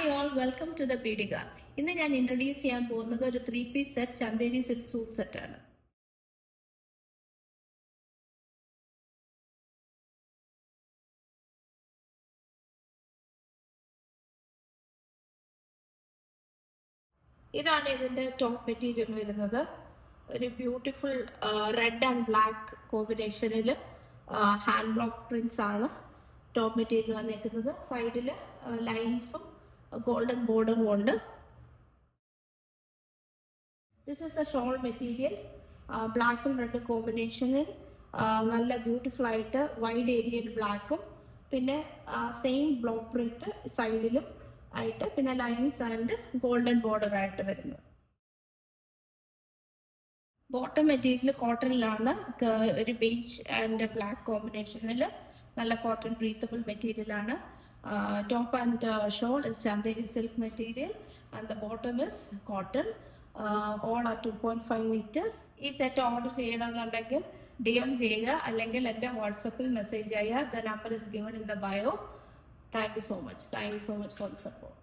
Hi all, welcome to the പീഡിക. ഇന്ന് ഞാൻ ഇൻട്രൊഡ്യൂസ് ചെയ്യാൻ പോകുന്നത് ഒരു 3-piece set Chanderi silk suit സെറ്റാണ്. ഇതാണ് ഇതിന്റെ ടോപ്പ് മെറ്റീരിയൽ വരുന്നത്. ഒരു ബ്യൂട്ടിഫുൾ റെഡ് ആൻഡ് ബ്ലാക്ക് കോമ്പിനേഷനിൽ ഹാൻഡ് ബ്ലോക്ക് പ്രിന്റ്സ് ആണ് ടോപ്പ് മെറ്റീരിയൽ വന്നിരിക്കുന്നത്. സൈഡിൽ ലൈൻസും ഗോൾഡൻ ബോർഡറും ഉണ്ട്. This is the shawl material. ബ്ലാക്കും റെഡ് കോമ്പിനേഷനിൽ നല്ല ബ്യൂട്ടിഫുൾ ആയിട്ട് വൈഡ് ഏരിയയിൽ ബ്ലാക്കും പിന്നെ സെയിം ബ്ലോക്ക് പ്രിന്റ് സൈഡിലും ആയിട്ട് പിന്നെ ലൈൻസ് ആൻഡ് ഗോൾഡൻ ബോർഡർ ആയിട്ട് വരുന്നത്. ബോട്ടം മെറ്റീരിയൽ കോട്ടണിലാണ്. ഒരു ബേജ് ആൻഡ് ബ്ലാക്ക് കോമ്പിനേഷനിൽ നല്ല കോട്ടൺ ബ്രീത്തബിൾ മെറ്റീരിയൽ ആണ്. Top and shawl is Chanderi silk material and the bottom is cotton. All are 2.5 metre. ഈ സെറ്റ് ഓർഡർ ചെയ്യണമെന്നുണ്ടെങ്കിൽ DM ചെയ്യുക, അല്ലെങ്കിൽ എൻ്റെ വാട്സപ്പിൽ മെസ്സേജ് ചെയ്യുക. The number is given in the bio. Thank you so much for the support.